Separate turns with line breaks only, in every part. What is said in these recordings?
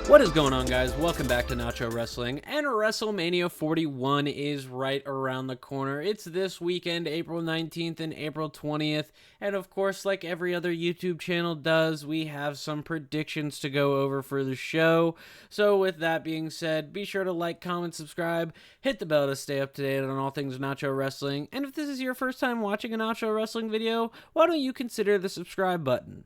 What is going on, guys? Welcome back to Nacho Wrestling, and WrestleMania 41 is right around the corner. It's this weekend, April 19th and April 20th, and of course, like every other YouTube channel does, we have some predictions to go over for the show. So with that being said, be sure to like, comment, subscribe, hit the bell to stay up to date on all things Nacho Wrestling, and if this is your first time watching a Nacho Wrestling video, why don't you consider the subscribe button?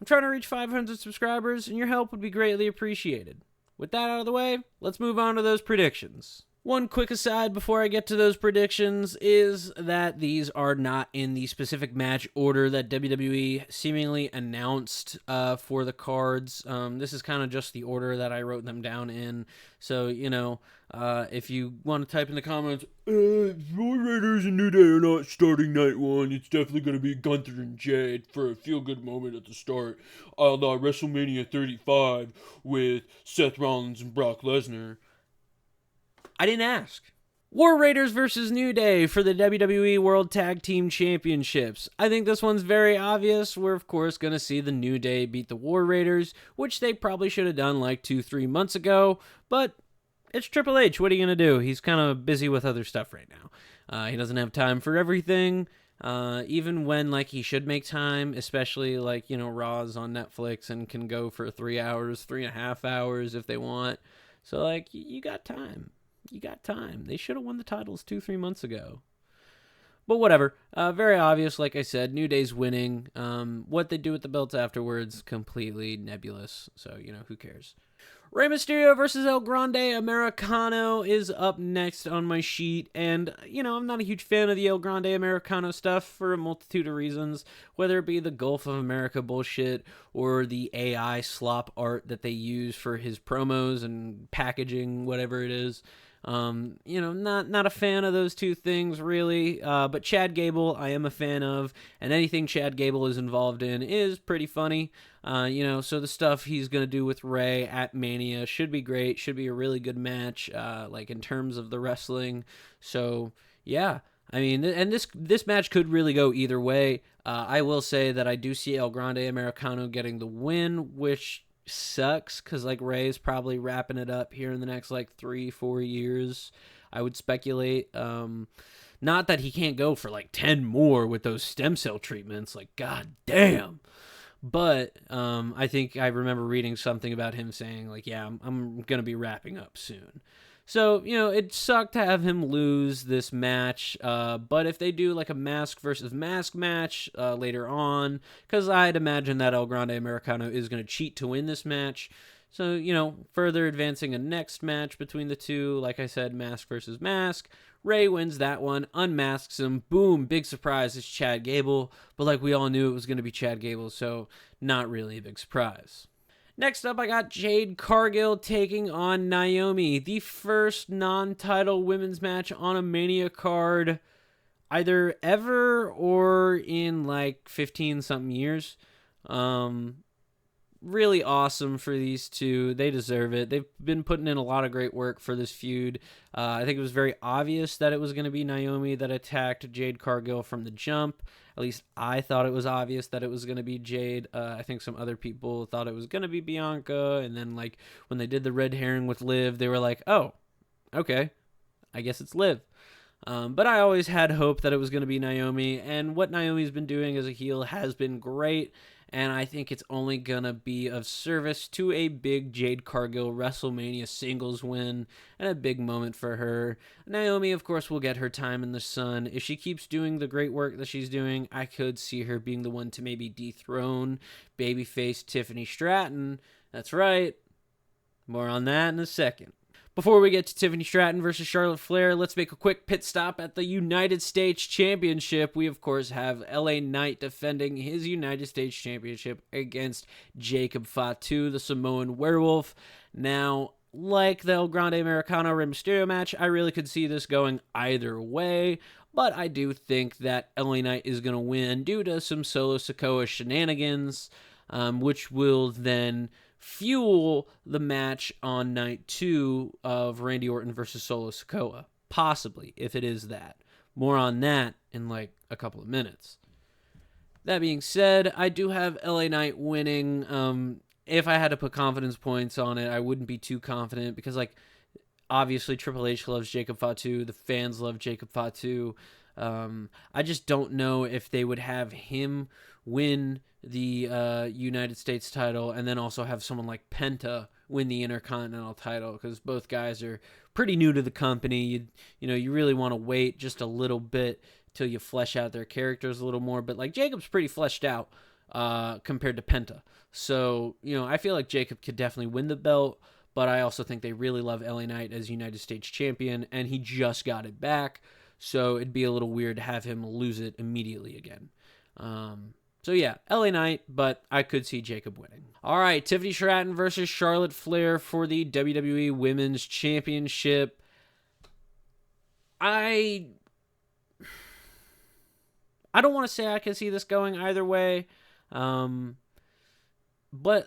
I'm trying to reach 500 subscribers, and your help would be greatly appreciated. With that out of the way, let's move on to those predictions. One quick aside before I get to those predictions is that these are not in the specific match order that WWE seemingly announced for the cards. This is kind of just the order that I wrote them down in. So, if you want to type in the comments, War Raiders and New Day are not starting night one. It's definitely going to be Gunther and Jade for a feel-good moment at the start. A la WrestleMania 35 with Seth Rollins and Brock Lesnar. I didn't ask. War Raiders versus New Day for the WWE World Tag Team Championships. I think this one's very obvious. We're, of course, going to see the New Day beat the War Raiders, which they probably should have done like 2-3 months ago, but it's Triple H. What are you going to do? He's kind of busy with other stuff right now. He doesn't have time for everything, even when he should make time, especially Raw's on Netflix and can go for 3 hours, 3.5 hours if they want. So you got time. You got time. They should have won the titles 2-3 months ago. But whatever. Very obvious, like I said. New Day's winning. What they do with the belts afterwards, completely nebulous. So, who cares? Rey Mysterio versus El Grande Americano is up next on my sheet. And, I'm not a huge fan of the El Grande Americano stuff for a multitude of reasons. Whether it be the Gulf of America bullshit or the AI slop art that they use for his promos and packaging, whatever it is. Not a fan of those two things, really. But Chad Gable, I am a fan of. And anything Chad Gable is involved in is pretty funny. So the stuff he's going to do with Rey at Mania should be great. Should be a really good match, in terms of the wrestling. So, yeah. I mean, and this match could really go either way. I will say that I do see El Grande Americano getting the win, which sucks because Rey's probably wrapping it up here in the next 3-4 years. I would speculate. Not that he can't go for 10 more with those stem cell treatments. God damn. But I think I remember reading something about him saying I'm gonna be wrapping up soon. So, it sucked to have him lose this match, but if they do a mask versus mask match later on, because I'd imagine that El Grande Americano is going to cheat to win this match, so, further advancing a next match between the two, like I said, mask versus mask, Rey wins that one, unmasks him, boom, big surprise, it's Chad Gable, but we all knew it was going to be Chad Gable, so not really a big surprise. Next up, I got Jade Cargill taking on Naomi, the first non-title women's match on a Mania card, either ever or in 15-something years. Really awesome for these two. They deserve it. They've been putting in a lot of great work for this feud. I think it was very obvious that it was going to be Naomi that attacked Jade Cargill from the jump. At least I thought it was obvious that it was going to be Jade. I think some other people thought it was going to be Bianca. And then when they did the red herring with Liv, they were like, oh, okay, I guess it's Liv. But I always had hope that it was going to be Naomi. And what Naomi's been doing as a heel has been great. And I think it's only going to be of service to a big Jade Cargill WrestleMania singles win and a big moment for her. Naomi, of course, will get her time in the sun. If she keeps doing the great work that she's doing, I could see her being the one to maybe dethrone babyface Tiffany Stratton. That's right. More on that in a second. Before we get to Tiffany Stratton versus Charlotte Flair, let's make a quick pit stop at the United States Championship. We, of course, have LA Knight defending his United States Championship against Jacob Fatu, the Samoan Werewolf. Now, like the El Grande Americano Rey Mysterio match, I really could see this going either way, but I do think that LA Knight is going to win due to some Solo Sikoa shenanigans, which will then fuel the match on night 2 of Randy Orton versus Solo Sikoa. Possibly, if it is that. More on that in a couple of minutes. That being said, I do have LA Knight winning. if I had to put confidence points on it, I wouldn't be too confident because, like, obviously Triple H loves Jacob Fatu. The fans love Jacob Fatu. I just don't know if they would have him win the United States title and then also have someone like Penta win the Intercontinental title, because both guys are pretty new to the company. You really want to wait just a little bit till you flesh out their characters a little more. But like Jacob's pretty fleshed out compared to Penta. So, I feel like Jacob could definitely win the belt, but I also think they really love LA Knight as United States champion, and he just got it back. So it'd be a little weird to have him lose it immediately again. So yeah, LA Knight, but I could see Jacob winning. All right, Tiffany Stratton versus Charlotte Flair for the WWE Women's Championship. I don't want to say I can see this going either way, but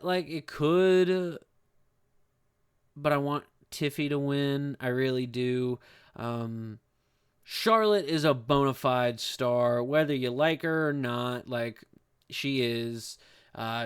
like it could. But I want Tiffy to win. I really do. Charlotte is a bona fide star, whether you like her or not. Like, she is.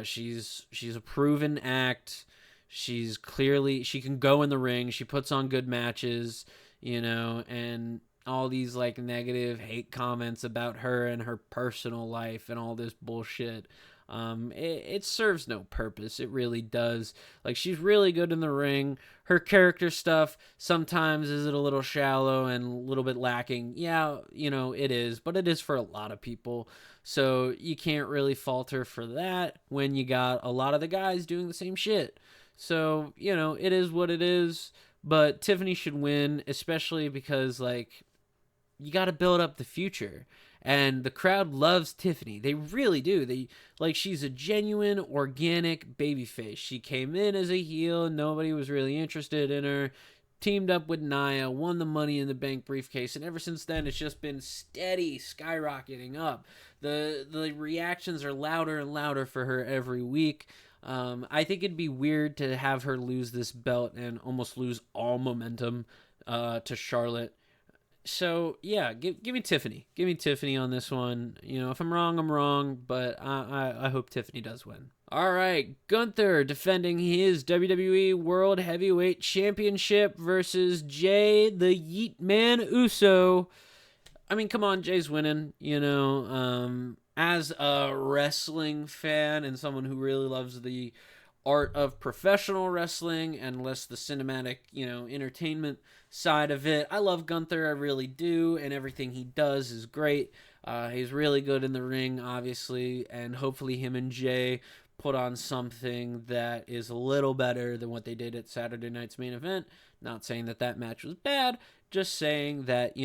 She's a proven act. She can go in the ring. She puts on good matches, and all these like negative hate comments about her and her personal life and all this bullshit. It serves no purpose. It really does. Like, she's really good in the ring. Her character stuff sometimes is a little shallow and a little bit lacking. Yeah, it is, but it is for a lot of people. So you can't really fault her for that when you got a lot of the guys doing the same shit. So, it is what it is. But Tiffany should win, especially because, like, you got to build up the future. And the crowd loves Tiffany. They really do. She's a genuine, organic babyface. She came in as a heel, and nobody was really interested in her. Teamed up with Nia, won the Money in the Bank briefcase, and ever since then, it's just been steady, skyrocketing up. The reactions are louder and louder for her every week. I think it'd be weird to have her lose this belt and almost lose all momentum to Charlotte. So, yeah, give me Tiffany. Give me Tiffany on this one. If I'm wrong, I'm wrong, but I hope Tiffany does win. All right, Gunther defending his WWE World Heavyweight Championship versus Jay the Yeet Man Uso. I mean, come on, Jay's winning, as a wrestling fan and someone who really loves the art of professional wrestling and less the cinematic, entertainment side of it. I love Gunther, I really do, and everything he does is great. He's really good in the ring, obviously, and hopefully him and Jay put on something that is a little better than what they did at Saturday night's main event. Not saying that match was bad, just saying that,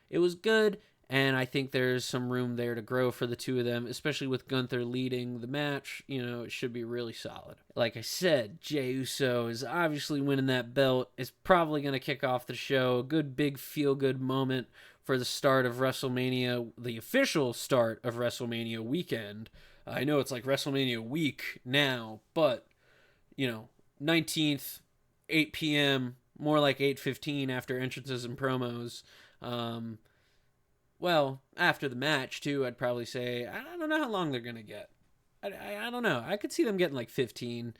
it was good, and I think there's some room there to grow for the two of them, especially with Gunther leading the match. It should be really solid. Like I said, Jey Uso is obviously winning that belt. It's probably going to kick off the show. A good big feel-good moment for the start of WrestleMania, the official start of WrestleMania weekend. I know it's like WrestleMania week now, but, 19th, 8 p.m., more like 8:15 after entrances and promos. Well, after the match, too, I'd probably say, I don't know how long they're going to get. I don't know. I could see them getting like 15.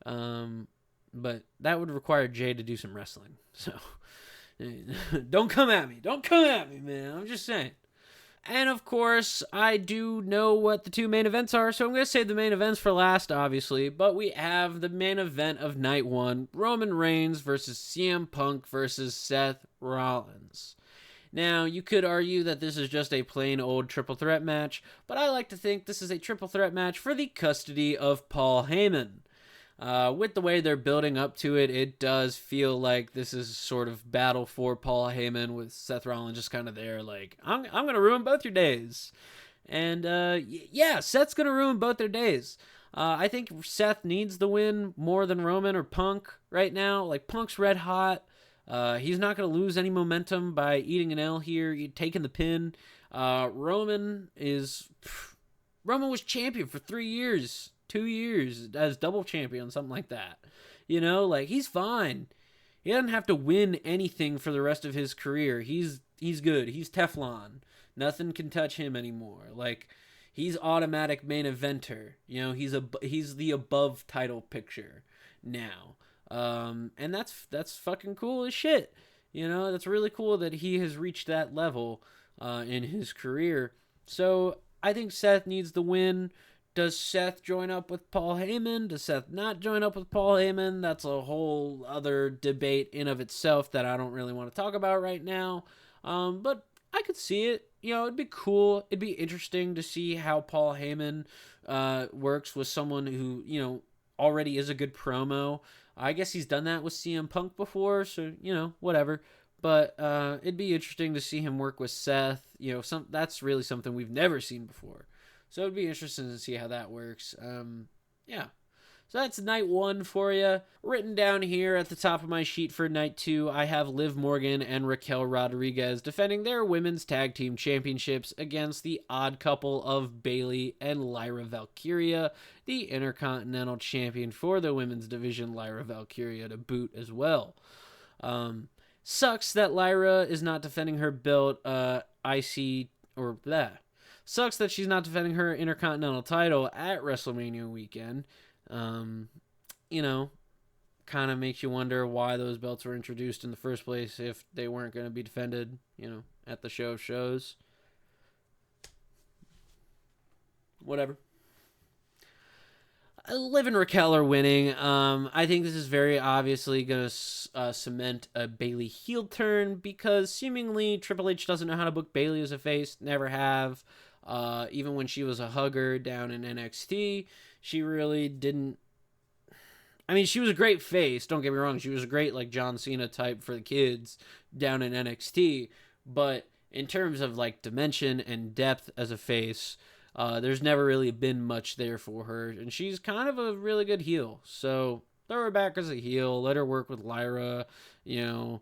But that would require Jay to do some wrestling. So, don't come at me. Don't come at me, man. I'm just saying. And, of course, I do know what the two main events are, so I'm going to save the main events for last, obviously. But we have the main event of night one, Roman Reigns versus CM Punk versus Seth Rollins. Now, you could argue that this is just a plain old triple threat match, but I like to think this is a triple threat match for the custody of Paul Heyman. With the way they're building up to it, it does feel like this is sort of battle for Paul Heyman, with Seth Rollins just kind of there like, I'm going to ruin both your days. And yeah, Seth's going to ruin both their days. I think Seth needs the win more than Roman or Punk right now. Like, Punk's red hot. He's not going to lose any momentum by eating an L here, taking the pin. Roman was champion for 3 years, 2 years as double champion, something like that. He's fine. He doesn't have to win anything for the rest of his career. He's good. He's Teflon. Nothing can touch him anymore. Like, he's automatic main eventer. You know, he's the above title picture now. And that's fucking cool as shit. You know, that's really cool that he has reached that level in his career. So I think Seth needs the win. Does Seth join up with Paul Heyman? Does Seth not join up with Paul Heyman? That's a whole other debate in of itself that I don't really want to talk about right now. But I could see it. You know, it'd be cool. It'd be interesting to see how Paul Heyman works with someone who, you know, already is a good promo. I guess he's done that with CM Punk before, so, you know, whatever. But it'd be interesting to see him work with Seth. You know, that's really something we've never seen before. So it'd be interesting to see how that works. Yeah. So that's night 1 for you. Written down here at the top of my sheet for night 2, I have Liv Morgan and Raquel Rodriguez defending their women's tag team championships against the odd couple of Bayley and Lyra Valkyria, the Intercontinental Champion for the women's division, Lyra Valkyria, to boot as well. Sucks that Lyra is not defending her belt, IC, or blah. Sucks that she's not defending her Intercontinental title at WrestleMania weekend. You know, kind of makes you wonder why those belts were introduced in the first place if they weren't going to be defended, you know, at the show of shows. Whatever. Liv and Raquel are winning. I think this is very obviously going to cement a Bayley heel turn because seemingly Triple H doesn't know how to book Bayley as a face. Never have. Even when she was a hugger down in NXT, she really didn't. I mean, she was a great face. Don't get me wrong. She was a great, like, John Cena type for the kids down in NXT. But in terms of, like, dimension and depth as a face, there's never really been much there for her. And she's kind of a really good heel. So throw her back as a heel. Let her work with Lyra. You know,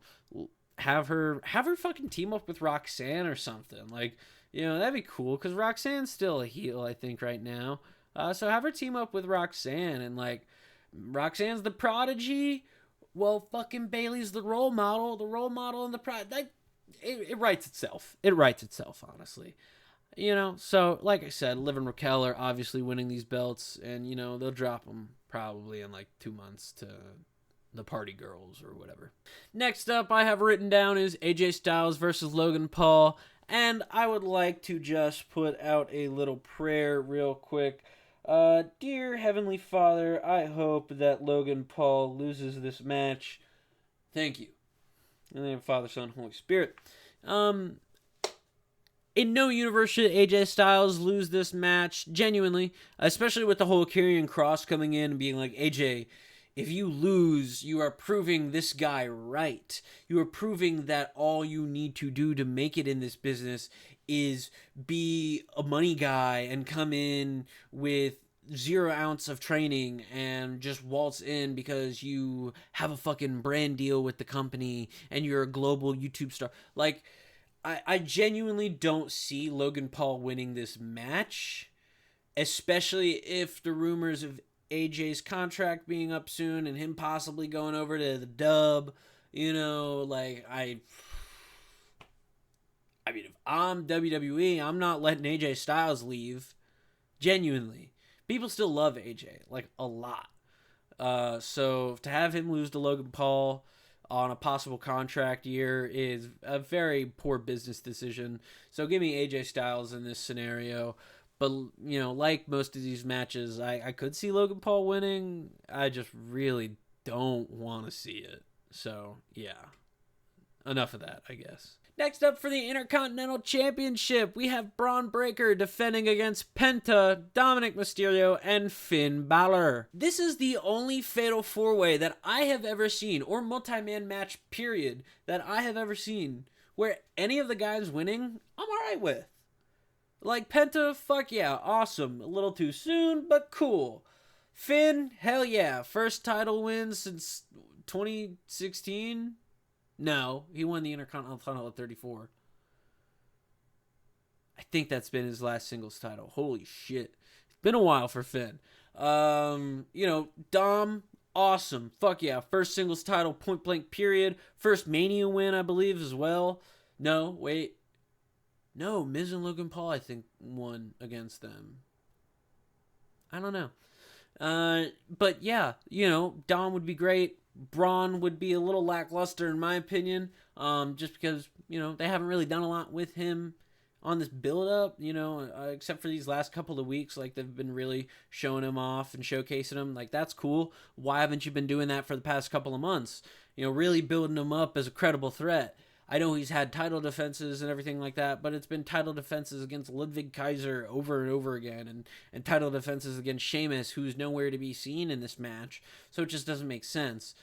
have her fucking team up with Roxanne or something. Like, you know, that'd be cool. Because Roxanne's still a heel, I think, right now. So have her team up with Roxanne. And, like, Roxanne's the prodigy. Well, fucking Bayley's the role model. The role model and the prodigy. It writes itself. It writes itself, honestly. You know, so, like I said, Liv and Raquel are obviously winning these belts. And, you know, they'll drop them probably in, like, 2 months to the Party Girls or whatever. Next up, I have written down is AJ Styles versus Logan Paul. And I would like to just put out a little prayer real quick. Dear Heavenly Father, I hope that Logan Paul loses this match. Thank you. In the name of Father, Son, Holy Spirit. In no universe should AJ Styles lose this match, genuinely. Especially with the whole Karrion Kross coming in and being like, AJ, if you lose, you are proving this guy right. You are proving that all you need to do to make it in this business is be a money guy and come in with 0 ounce of training and just waltz in because you have a fucking brand deal with the company and you're a global YouTube star. Like, I genuinely don't see Logan Paul winning this match, especially if the rumors of AJ's contract being up soon and him possibly going over to the dub, you know, like, I mean, if I'm WWE, I'm not letting AJ Styles leave. Genuinely. People still love AJ, like, a lot. So to have him lose to Logan Paul on a possible contract year is a very poor business decision. So give me AJ Styles in this scenario. But, you know, like most of these matches, I could see Logan Paul winning. I just really don't want to see it. So, yeah. Enough of that, I guess. Next up for the Intercontinental Championship, we have Braun Breaker defending against Penta, Dominic Mysterio, and Finn Balor. This is the only Fatal 4-Way that I have ever seen, or multi-man match, period, that I have ever seen, where any of the guys winning, I'm alright with. Like, Penta, fuck yeah, awesome. A little too soon, but cool. Finn, hell yeah. First title win since 2016? No, he won the Intercontinental title at 34. I think that's been his last singles title. Holy shit. It's been a while for Finn. You know, Dom, awesome. Fuck yeah. First singles title, point blank period. First Mania win, I believe, as well. No, wait. No, Miz and Logan Paul, I think, won against them. I don't know. But yeah, Dom would be great. Braun would be a little lackluster in my opinion, just because they haven't really done a lot with him on this build up. Except for these last couple of weeks, like they've been really showing him off and showcasing him. Like that's cool. Why haven't you been doing that for the past couple of months? Really building him up as a credible threat. I know he's had title defenses and everything like that, but it's been title defenses against Ludwig Kaiser over and over again, and title defenses against Sheamus, who's nowhere to be seen in this match. So it just doesn't make sense.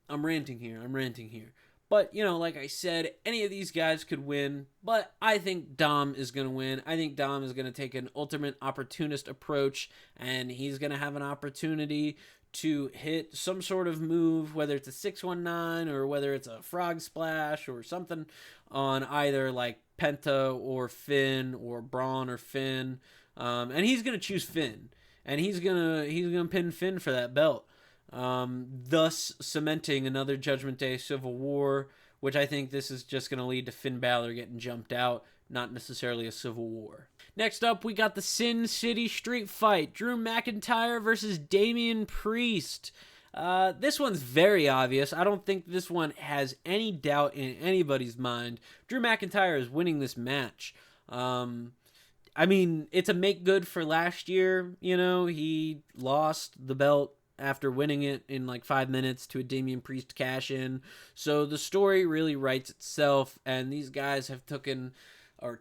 I'm ranting here. But, like I said, any of these guys could win, but I think Dom is going to win. I think Dom is going to take an ultimate opportunist approach, and he's going to have an opportunity to hit some sort of move, whether it's a 619 or whether it's a frog splash or something on either like Penta or Finn or Braun or Finn. And he's going to choose Finn, and he's going to pin Finn for that belt. Thus cementing another Judgment Day Civil War, which I think this is just going to lead to Finn Balor getting jumped out, not necessarily a civil war. Next up, we got the Sin City Street Fight. Drew McIntyre versus Damian Priest. This one's very obvious. I don't think this one has any doubt in anybody's mind. Drew McIntyre is winning this match. I mean, it's a make good for last year. He lost the belt after winning it in like 5 minutes to a Damian Priest cash-in. So the story really writes itself, and these guys have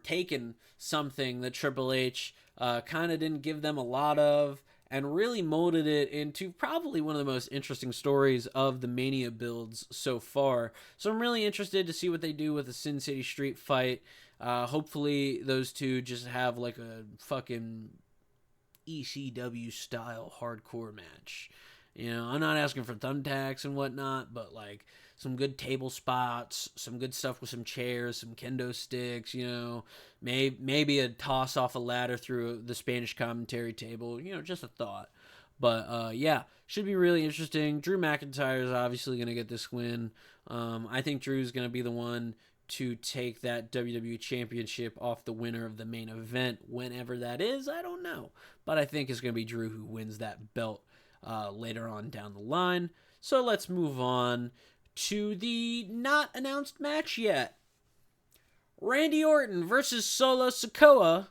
taken something that Triple H kind of didn't give them a lot of, and really molded it into probably one of the most interesting stories of the Mania builds so far. So I'm really interested to see what they do with the Sin City Street Fight. Hopefully those two just have like a fucking ECW style hardcore match. I'm not asking for thumbtacks and whatnot, but like some good table spots, some good stuff with some chairs, some kendo sticks, maybe a toss off a ladder through the Spanish commentary table, just a thought. But yeah, should be really interesting. Drew McIntyre is obviously going to get this win. I think Drew's going to be the one to take that WWE Championship off the winner of the main event, whenever that is. I don't know, but I think it's going to be Drew who wins that belt later on down the line. So let's move on to the not announced match yet. Randy Orton versus Solo Sikoa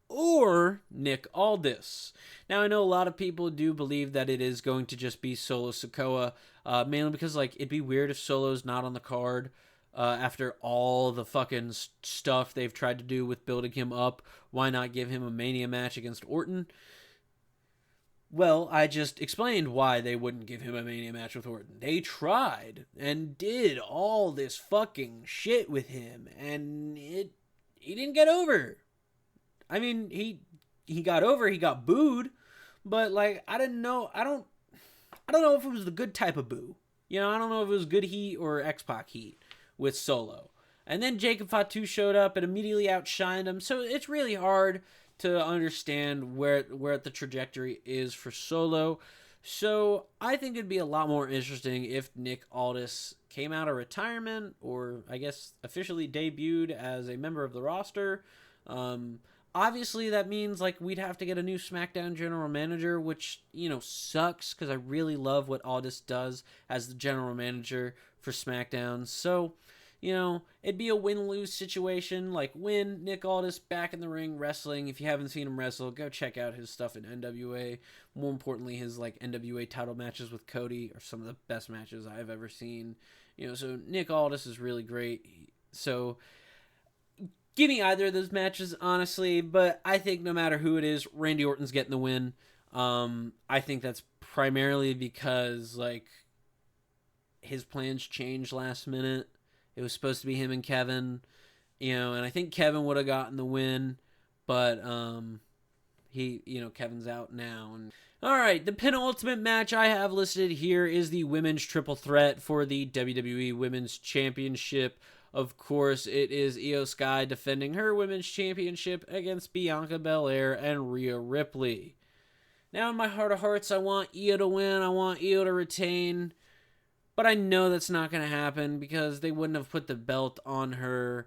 or Nick Aldis. Now, I know a lot of people do believe that it is going to just be Solo Sikoa, mainly because it'd be weird if Solo's not on the card. After all the fucking stuff they've tried to do with building him up, why not give him a Mania match against Orton? Well, I just explained why they wouldn't give him a Mania match with Orton. They tried and did all this fucking shit with him, and he didn't get over. I mean, he got over, he got booed, but I don't know if it was the good type of boo. I don't know if it was good heat or X-Pac heat with Solo. And then Jacob Fatu showed up and immediately outshined him, so it's really hard to understand where the trajectory is for Solo. So I think it'd be a lot more interesting if Nick Aldis came out of retirement, or I guess officially debuted as a member of the roster. Obviously that means we'd have to get a new SmackDown general manager, which sucks because I really love what Aldis does as the general manager for SmackDown. So it'd be a win-lose situation. Win, Nick Aldis back in the ring wrestling. If you haven't seen him wrestle, go check out his stuff in NWA. More importantly, his NWA title matches with Cody are some of the best matches I've ever seen. So Nick Aldis is really great. So give me either of those matches, honestly, but I think no matter who it is, Randy Orton's getting the win. I think that's primarily because his plans changed last minute. It was supposed to be him and Kevin, and I think Kevin would have gotten the win, but Kevin's out now. And all right, the penultimate match I have listed here is the women's triple threat for the WWE Women's Championship. Of course, it is Io Sky defending her women's championship against Bianca Belair and Rhea Ripley. Now, in my heart of hearts, I want Io to win. I want Io to retain. But I know that's not going to happen because they wouldn't have put the belt on her,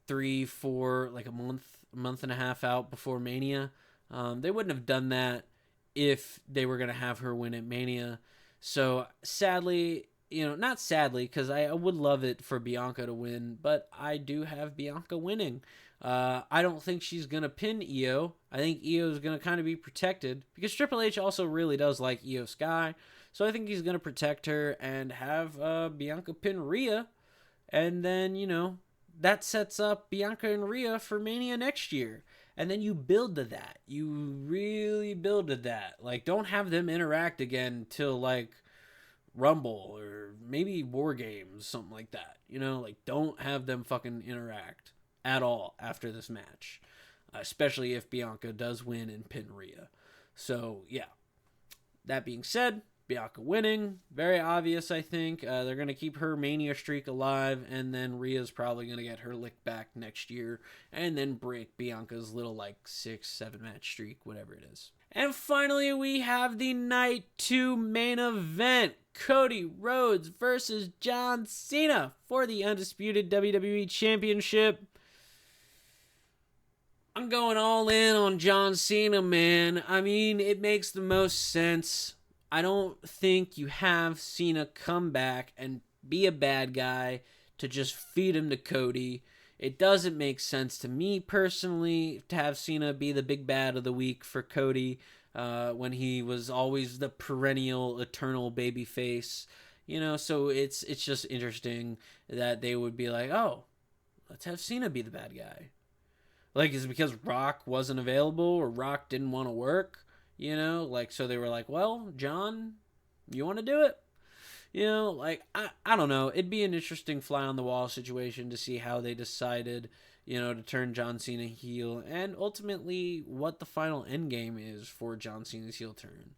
3, 4, like a month and a half out before Mania. They wouldn't have done that if they were going to have her win at Mania. So sadly, not sadly, because I would love it for Bianca to win, but I do have Bianca winning. I don't think she's going to pin Io. I think Io is going to kind of be protected because Triple H also really does like Io Sky. So I think he's going to protect her and have Bianca pin Rhea. And then, that sets up Bianca and Rhea for Mania next year. And then you build to that. You really build to that. Like, don't have them interact again till, like, Rumble or maybe War Games, something like that. Like, don't have them fucking interact at all after this match. Especially if Bianca does win and pin Rhea. So, yeah. That being said, Bianca winning. Very obvious, I think. They're going to keep her Mania streak alive, and then Rhea's probably going to get her lick back next year, and then break Bianca's little, 6-7 match streak, whatever it is. And finally, we have the Night 2 main event. Cody Rhodes versus John Cena for the undisputed WWE Championship. I'm going all in on John Cena, man. I mean, it makes the most sense. I don't think you have Cena come back and be a bad guy to just feed him to Cody. It doesn't make sense to me personally to have Cena be the big bad of the week for Cody when he was always the perennial, eternal babyface. So it's just interesting that they would be like, oh, let's have Cena be the bad guy. Is it because Rock wasn't available or Rock didn't want to work? So they were like, well, John, you want to do it? I don't know. It'd be an interesting fly on the wall situation to see how they decided, to turn John Cena heel and ultimately what the final end game is for John Cena's heel turn.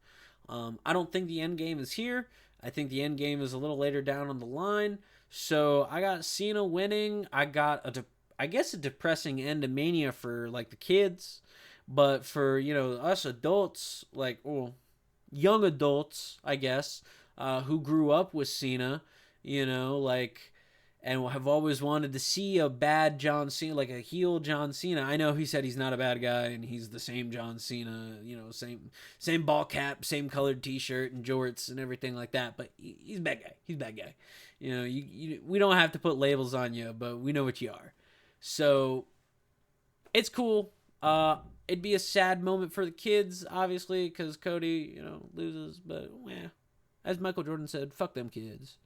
I don't think the end game is here. I think the end game is a little later down on the line. So I got Cena winning. I got a depressing end of Mania for the kids. But for, us adults, young adults, I guess, who grew up with Cena, and have always wanted to see a bad John Cena, a heel John Cena. I know he said he's not a bad guy and he's the same John Cena, same ball cap, same colored t-shirt and jorts and everything like that. But he's a bad guy. He's a bad guy. We don't have to put labels on you, but we know what you are. So it's cool. It'd be a sad moment for the kids, obviously, because Cody, loses. But, as Michael Jordan said, fuck them kids.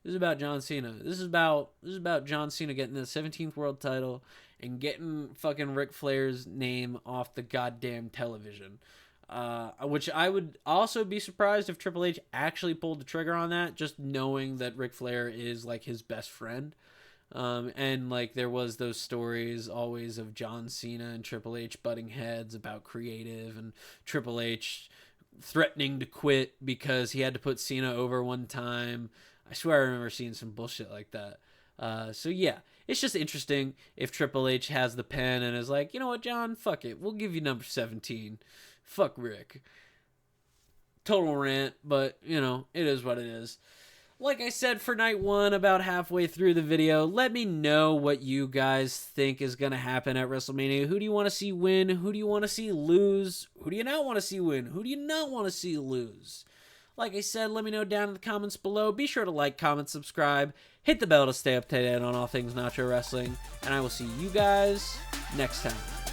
This is about John Cena. This is about John Cena getting the 17th world title and getting fucking Ric Flair's name off the goddamn television. Which I would also be surprised if Triple H actually pulled the trigger on that, just knowing that Ric Flair is, his best friend. And there was those stories always of John Cena and Triple H butting heads about creative and Triple H threatening to quit because he had to put Cena over one time. I swear I remember seeing some bullshit like that. So yeah, it's just interesting if Triple H has the pen and is like, you know what, John, fuck it. We'll give you number 17. Fuck Rick. Total rant, but it is what it is. Like I said for night 1, about halfway through the video, let me know what you guys think is going to happen at WrestleMania. Who do you want to see win? Who do you want to see lose? Who do you not want to see win? Who do you not want to see lose? Like I said, let me know down in the comments below. Be sure to like, comment, subscribe, hit the bell to stay up to date on all things Nacho Wrestling, and I will see you guys next time.